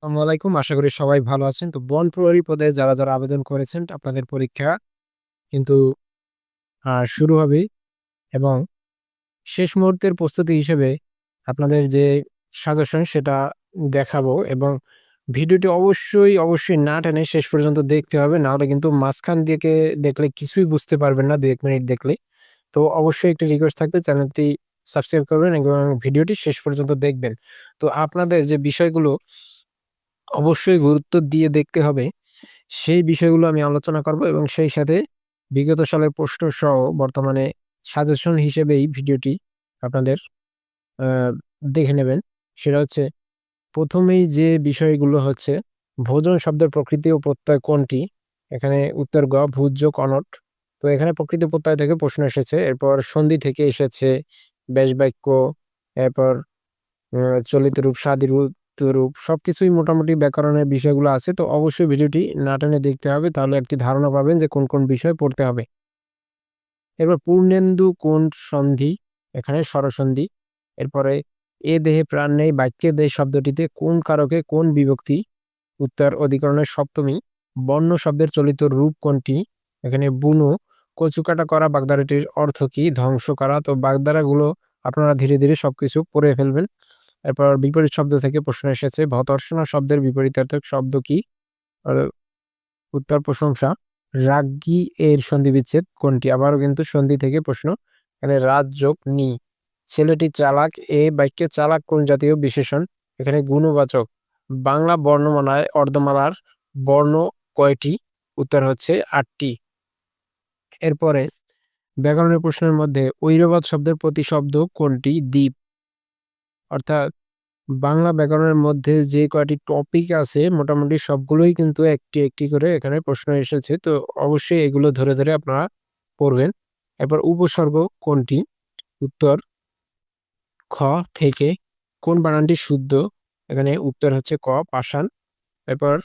আসসালামু আলাইকুম। আশা করি সবাই ভালো আছেন। তো বন প্রহরী পদে যারা আবেদন করেছেন আপনাদের পরীক্ষা কিন্তু শুরু হবে এবং শেষ মুহূর্তের প্রস্তুতি হিসেবে আপনাদের যে সাজেশন সেটা দেখাবো এবং ভিডিওটি অবশ্যই না টেনে শেষ পর্যন্ত দেখতে হবে। না হলে কিন্তু মাঝখান থেকে দেখলে কিছুই বুঝতে পারবেন না ২-১ মিনিট দেখলে। তো অবশ্যই একটি রিকোয়েস্ট থাকবে চ্যানেলটি সাবস্ক্রাইব করবেন এবং ভিডিওটি শেষ পর্যন্ত দেখবেন। তো আপনাদের যে বিষয়গুলো অবশ্যই গুরুত্ব দিয়ে দেখতে হবে। সেই বিষয়গুলো আমি আলোচনা করব এবং সেই সাথে বিগত সালের প্রশ্ন সহ বর্তমানে সাজেশন হিসেবেই ভিডিওটি আপনাদের আ দেখে নেবেন। সেটা হচ্ছে ১ম এই যে বিষয়গুলো হচ্ছে ভোজন শব্দের প্রকৃতি ও প্রত্যয় কোনটি? এখানে উত্তর গ ভোজ্য কনট। তো এখানে প্রকৃতি প্রত্যয় থেকে প্রশ্ন এসেছে। এরপর সন্ধি থেকে এসেছে ব্যাসবাক্য, এরপর আ চলিত রূপ, স্বাদী রূপ, রূপ সবকিছুই মোটামুটি ব্যাকরণের বিষয়গুলো আছে। তো অবশ্যই ভিডিওটি না টেনে দেখতে হবে। তাহলে একটি ধারণা পাবেন যে কোন বিষয় পড়তে হবে। এরপর পূর্ণেন্দু কোন সন্ধি? এখানে স্বরসন্ধি। এরপরে এ দেহে প্রাণ নেই বাক্যে দেশ শব্দটিতে কোন কারকে কোন বিভক্তি? উত্তর অধিকরণের সপ্তমী। বর্ণ শব্দের চলিত রূপ কোনটি? এখানে বুনো। কচুকাটা করা বাগধারাটির অর্থ কি? ধ্বংস করা। তো বাগধারাগুলো আপনারা ধীরে সবকিছু পড়ে ফেলবেন। এরপর বিপরীত শব্দ থেকে প্রশ্ন এসেছে। ভর্ৎসনা শব্দের বিপরীতার্থক শব্দ কি? আ উত্তর প্রশংসা। রাজ্ঞী এর সন্ধিবিচ্ছেদ কোনটি? আবারও কিন্তু সন্ধি থেকে প্রশ্ন। এখানে রাজ যোগ নি। ছেলেটি চালাক এ বাক্যে চালাক কোন জাতীয় বিশেষণ? এখানে গুণবাচক। বাংলা বর্ণমালায় অর্ধমালার বর্ণ কয়টি? উত্তর হচ্ছে ৮ টি। এরপরে ব্যাকরণের প্রশ্নের মধ্যে ঐরবাদ শব্দের প্রতিশব্দ কোনটি? দ্বীপ। অর্থাৎ বাংলা ব্যাকরণের মধ্যে যে কয়টি টপিক আছে মোটামুটি সবগুলোই কিন্তু একটি করে এখানে প্রশ্ন এসেছে। তো অবশ্যই এগুলো ধরে আপনারা পড়বেন। এরপর উপসর্গ কোনটি? উত্তর খ থেকে। কোন বানানটি শুদ্ধ? এখানে উত্তর হচ্ছে ক পাষাণ। এরপর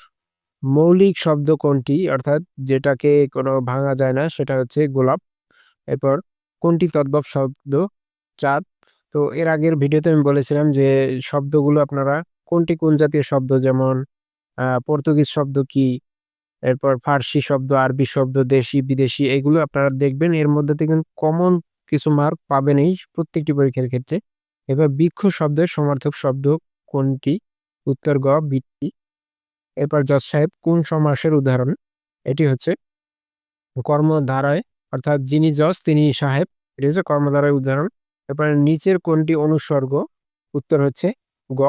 মৌলিক শব্দ কোনটি? অর্থাৎ যেটাকে কোনো ভাঙা যায় না সেটা হচ্ছে গোলাপ। এরপর কোনটি তদ্ভব শব্দ? চাঁদ। তো এর আগের ভিডিওতে আমি বলেছিলাম যে শব্দগুলো আপনারা কোনটি কোন জাতীয় শব্দ যেমন পর্তুগিজ শব্দ কি? এরপর ফার্সি শব্দ, আরবি শব্দ, দেশি, বিদেশি এগুলো আপনারা দেখবেন। এর মধ্যে থেকে কমন কিছু মার্ক পাবেনই প্রত্যেকটি পরীক্ষার ক্ষেত্রে। এবার বৃক্ষ শব্দের সমার্থক শব্দ কোনটি? উত্তর গ বৃত্তি। এরপর জজ সাহেব কোন সমাসের উদাহরণ? এটি হচ্ছে কর্মধারায় অর্থাৎ যিনি জজ তিনি সাহেব। এটি হচ্ছে কর্মধারয় উদাহরণ। এরপরে নিচের কোনটি অনুসর্গ? উত্তর হচ্ছে গ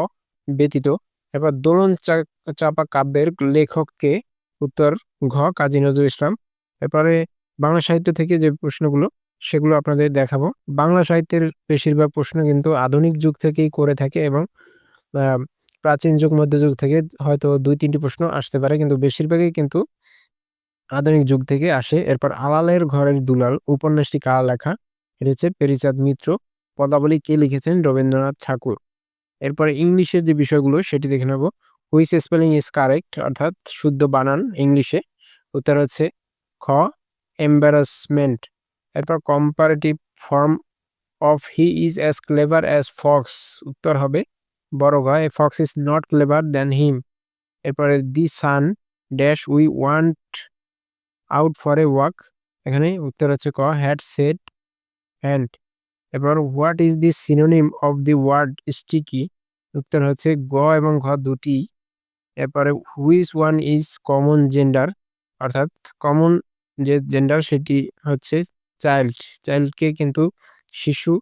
ব্যতীত। এরপর দোলন চাপা কাব্যের লেখক কে? উত্তর ঘ কাজী নজরুল ইসলাম। এরপরে বাংলা সাহিত্য থেকে যে প্রশ্নগুলো সেগুলো আপনাদের দেখাবো। বাংলা সাহিত্যের বেশিরভাগ প্রশ্ন কিন্তু আধুনিক যুগ থেকেই করে থাকে এবং আ প্রাচীন যুগ, মধ্যযুগ থেকে হয়তো ২-৩ টি প্রশ্ন আসতে পারে। কিন্তু বেশিরভাগই কিন্তু আধুনিক যুগ থেকে আসে। এরপর আলালের ঘরের দুলাল উপন্যাসটি কার লেখা? এটা হচ্ছে প্যারীচাঁদ মিত্র। পদাবলী কে লিখেছেন? রবীন্দ্রনাথ ঠাকুর। এরপরে ইংলিশের যে বিষয়গুলো সেটি দেখে নেব। হুইচ স্পেলিং ইজ কারেক্ট অর্থাৎ শুদ্ধ বানান ইংলিশে। উত্তর হচ্ছে খ এম্বারাসমেন্ট। এরপর comparative form of he is as clever as fox. উত্তর হবে বড় ঘ a fox is not clever than him. এরপরে the sun dash we want out for a walk. এখানে উত্তর হচ্ছে ক হ্যাড সেড হ্যান্ড। এবার what is the synonym of the word sticky? উত্তর হচ্ছে গ এবং ঘ দুটি। এরপরে which one is common gender অর্থাৎ কমন যে জেন্ডার সেটি হচ্ছে চাইল্ড। চাইল্ডকে কিন্তু শিশু,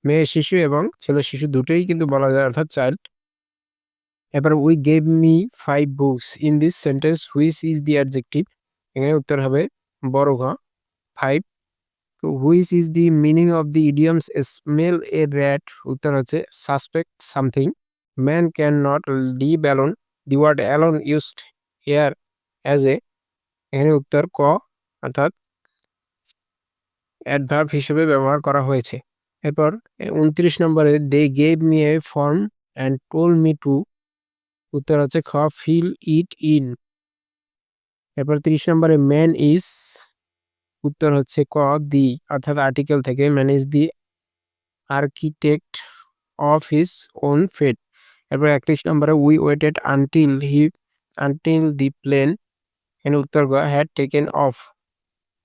মেয়ে শিশু এবং ছেলে শিশু দুটোই কিন্তু বলা যায় অর্থাৎ চাইল্ড। এবার we gave me 5 books in this sentence which is the adjective? এখানে উত্তর হবে বড় ঘ 5। তো which is the meaning of the idioms smell a rat? উত্তর হচ্ছে suspect something. Man can not live alone. The word alone used here as a. এখানে উত্তর ক অর্থাৎ অ্যাডভার্ব হিসেবে ব্যবহার করা হয়েছে। এরপর ২৯ নম্বরে they gave me a form and told me to. উত্তর হচ্ছে খ ফিল ইট ইন। এরপর ৩০ নম্বরে ম্যান ইজ। উত্তর হচ্ছে ক দি অর্থাৎ আর্টিকেল থেকে man is the architect of his own fate. এরপরে 31 নম্বরে we waited until the plane এর উত্তর গ হ্যাড টেকেন অফ।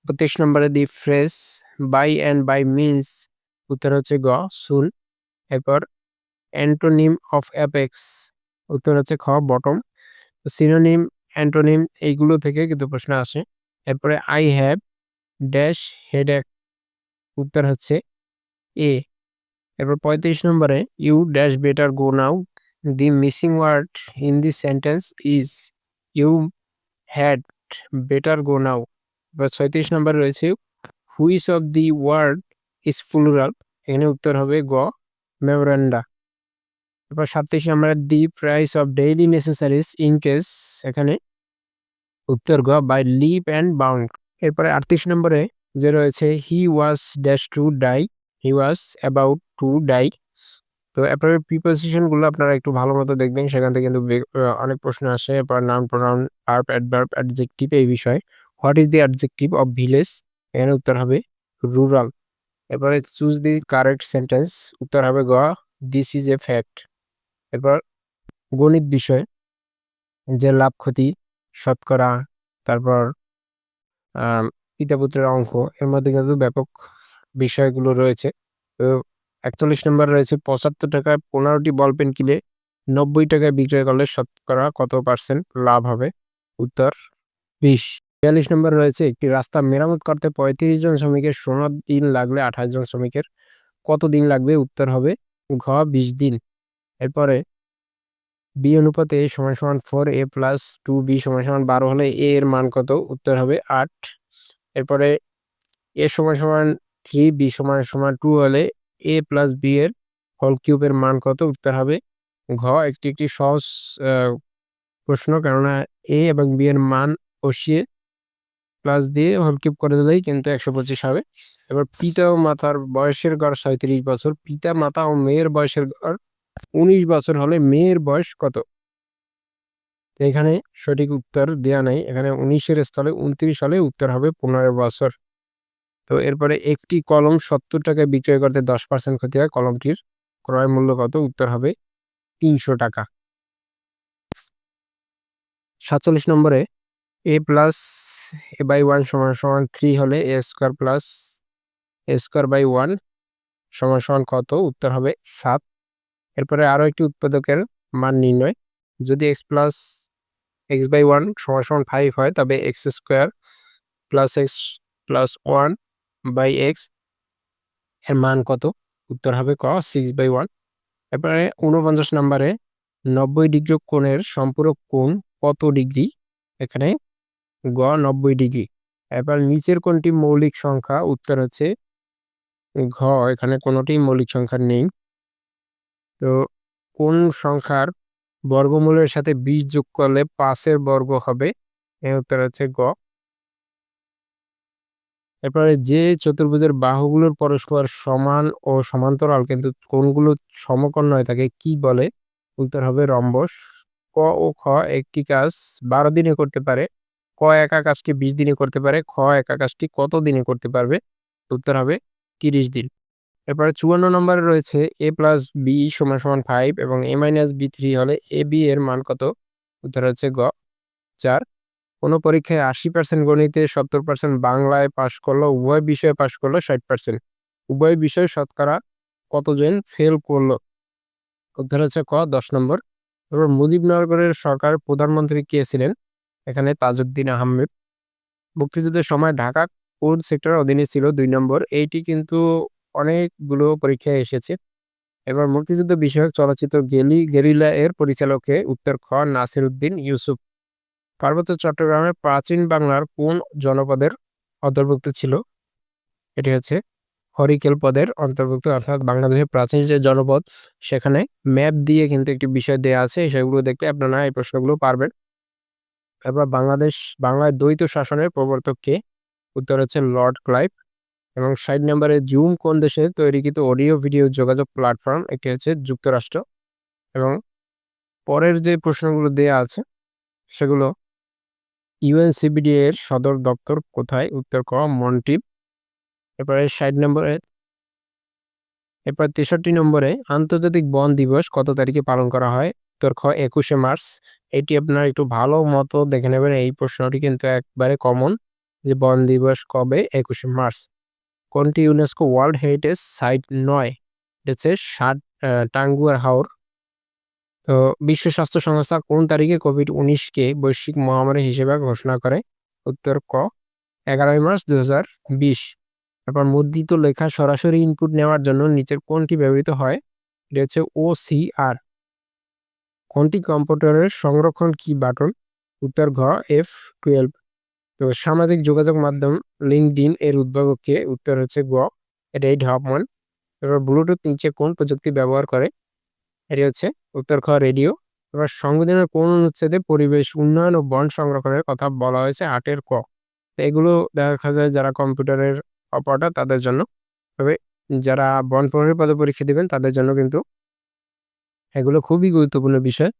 32 নম্বরে the phrase by and by means উত্তর হচ্ছে গ সুন। এরপর অ্যান্টোনিম অফ অ্যাপেক্স উত্তর হচ্ছে খ বটম। সিনোনিম অ্যান্টোনিম এইগুলো থেকে কিন্তু প্রশ্ন আসে। এরপরে আই হ্যাভ ড্যাশ হেডেক উত্তর হচ্ছে এ। এরপর 35 নম্বরে you dash better go now the missing word in this sentence is you had better go now. এবার 36 নম্বরে রয়েছে which of the word is plural এখানে উত্তর হবে গ মেমোরেন্ডা। এরপর 37 নম্বরে the price of daily necessaries increase এখানে উত্তর গ বাই লিপ অ্যান্ড বাউন্ড। এরপরে 38 নম্বরে যে রয়েছে he was dash to die he was about to die. তো এরপরে প্রিপোজিশন গুলো আপনারা একটু ভালো মতো দেখবেন, সেখান থেকে কিন্তু অনেক প্রশ্ন আসে। এরপর noun pronoun verb adverb adjective এই বিষয়। What is the adjective of village এখানে উত্তর হবে রুরাল। এরপরে চুজ দি কারেক্ট সেন্টেন্স উত্তর হবে গ দিস ইজ এ ফ্যাক্ট। এরপর গণিত বিষয় যে লাভ ক্ষতি শতকরা তারপর পিতা পুত্রের অঙ্ক এর মধ্যে কিন্তু ব্যাপক বিষয়গুলো রয়েছে। তো 41 নম্বর রয়েছে 75 টাকায় 15টি বল পেন কিনে 90 টাকায় বিক্রয় করলে শতকরা কত পার্সেন্ট লাভ হবে উত্তর 20। 42 নম্বর রয়েছে একটি রাস্তা মেরামত করতে 35 জন শ্রমিকের 16 দিন লাগলে 28 জন শ্রমিকের কত দিন লাগবে উত্তর হবে ঘ 20 দিন। এরপরে বি অনুপাতে a সমান সমান 4a প্লাস 2b সমান সমান 12 হলে a এর মান কত উত্তর হবে 8। এরপরে a সমান সমান 3 b সমান সমান 2 হলে a প্লাস b এর হোল কিউবের মান কত উত্তর হবে ঘ একটি সহজ প্রশ্ন, কেননা a এবং b এর মান বসিয়ে প্লাস দিয়ে হোল কিউব করে দিলেই কিন্তু 125 হবে। এবার পিতা ও মাতার বয়সের গড় 37 বছর, পিতা মাতা ও মেয়ের বয়সের গড় 19 বছর হলে মেয়ের বয়স কত। এখানে সঠিক উত্তর দেওয়া নাই, এখানে 19-এর স্থলে 29 হলে উত্তর হবে 15 বছর। তো এরপরে একটি কলম 70 টাকায় বিক্রয় করতে 10% ক্ষতি হয়, কলমটির ক্রয় মূল্য কত উত্তর হবে 300 টাকা। 47 নম্বরে a প্লাস a বাই 1 সমান সমান 3 হলে a square plus a square by 1 সমান সমান কত উত্তর হবে 7। এরপরে আরো একটি উৎপাদকের মান নির্ণয়, যদি x প্লাস x বাই 1 সমান সমান 5 হয় তবে x square plus x plus 1 by x এর মান কত উত্তর হবে ক 6 বাই 1। এরপরে 49 নম্বরে 90 ডিগ্রি কোণের সম্পূরক কোণ কত ডিগ্রি এখানে গ 90 ডিগ্রি। এবার নিচের কোনটি মৌলিক সংখ্যা উত্তর হচ্ছে ঘ এখানে কোনোটি মৌলিক সংখ্যা নেই। তো কোন সংখ্যার বর্গমূলের সাথে 20 যোগ করলে 5-এর বর্গ হবে এর উত্তর হচ্ছে গ। এরপরে যে চতুর্ভুজের বাহুগুলোর পরস্পর সমান ও সমান্তরাল কিন্তু কোণগুলো সমকোণ নয় তাকে কি বলে উত্তর হবে রম্বস। ক ও খ একটি কাজ 12 দিনে করতে পারে, ক একা কাজটি 20 দিনে করতে পারে, খ একা কাজটি কত দিনে করতে পারবে উত্তর হবে 30 দিন। এরপরে 54 নম্বরে রয়েছে a প্লাস বি সমান সমান 5 এবং a মাইনাস বি 3 হলে এ বি এর মান কত উত্তর হচ্ছে গ 4। কোনো পরীক্ষায় 80% গণিতে 70% বাংলায় পাশ করলো, উভয় বিষয়ে পাশ করলো 60%, উভয় বিষয়ে শতকরা কতজন ফেল করলো উত্তর হচ্ছে ক 10 নম্বর। এবার মুজিবনগরের সরকার প্রধানমন্ত্রী কে ছিলেন এখানে তাজউদ্দিন আহমেদ। মুক্তিযুদ্ধের সময় ঢাকা কোন সেক্টরের অধীনে ছিল 2 নম্বর, এইটি কিন্তু অনেকগুলো পরীক্ষায় এসেছে। এবার মুক্তিযুদ্ধ বিষয়ক চলচ্চিত্র গেরিলা এর পরিচালকে উত্তর খ নাসির উদ্দিন ইউসুফ। পার্বত্য চট্টগ্রামে প্রাচীন বাংলার কোন জনপদের অন্তর্ভুক্ত ছিল এটি হচ্ছে হরিকেল পদের অন্তর্ভুক্ত, অর্থাৎ বাংলাদেশের প্রাচীন যে জনপদ সেখানে ম্যাপ দিয়ে কিন্তু একটি বিষয় দেওয়া আছে, সেগুলো দেখলে আপনারা এই প্রশ্নগুলো পারবেন। এবার বাংলায় দ্বৈত শাসনের প্রবর্তক কে উত্তর হচ্ছে লর্ড ক্লাইভ। এবং 60 নম্বরে জুম কোন দেশে তৈরিকৃত অডিও ভিডিও যোগাযোগ প্ল্যাটফর্ম এটি হচ্ছে যুক্তরাষ্ট্র। এবং পরের যে প্রশ্নগুলো দেওয়া আছে সেগুলো ইউএনসিবিডি এর সদর দপ্তর কোথায় উত্তর ক মন্ট্রিল। এরপরে 60 নম্বরে এরপর ৬৩ নম্বরে আন্তর্জাতিক বন দিবস কত তারিখে পালন করা হয়? উত্তর খ ২১শে মার্চ। এটি আপনারা একটু ভালো মতো দেখে নেবেন। এই প্রশ্নটি কিন্তু একবারে কমন যে বন দিবস কবে? ২১শে মার্চ। কোনটি ইউনেস্কো ওয়ার্ল্ড হেরিটেজ সাইট নয়? এটা হচ্ছে টাঙ্গুয়ার হাওর। তো বিশ্ব স্বাস্থ্য সংস্থা কোন তারিখে কোভিড-১৯কে বৈশ্বিক মহামারী হিসেবে ঘোষণা করে? উত্তর ক ১১ই মার্চ ২০২০। তারপর মুদ্রিত লেখা সরাসরি ইনপুট নেওয়ার জন্য নিচের কোনটি ব্যবহৃত হয়? এটা হচ্ছে OCR। কোনটি কম্পিউটারের সংরক্ষণ কি বাটন? উত্তর ঘ F12। তো সামাজিক যোগাযোগ মাধ্যম লিঙ্কডইন এর উদ্ভাবক কে? উত্তর হচ্ছে গ রেড হফম্যান। এবার ব্লুটুথ নিচে কোন প্রযুক্তি ব্যবহার করে? এটি হচ্ছে উত্তর খ রেডিও। এবার সংবিধানের কোন অনুচ্ছেদে পরিবেশ উন্নয়ন ও বন সংরক্ষণের কথা বলা হয়েছে? ৮ ক। তো এগুলো দেখা যায় যারা কম্পিউটারের অপারেটর তাদের জন্য। তবে যারা বন প্রহরী পদে পরীক্ষা দিবেন তাদের জন্য কিন্তু এগুলো খুবই গুরুত্বপূর্ণ বিষয়।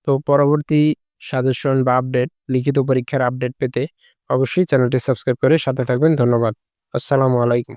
তো পরবর্তী সাজেশন বা আপডেট, লিখিত পরীক্ষার আপডেট পেতে অবশ্যই চ্যানেলটি সাবস্ক্রাইব করে সাথে থাকবেন। ধন্যবাদ। আসসালামু আলাইকুম।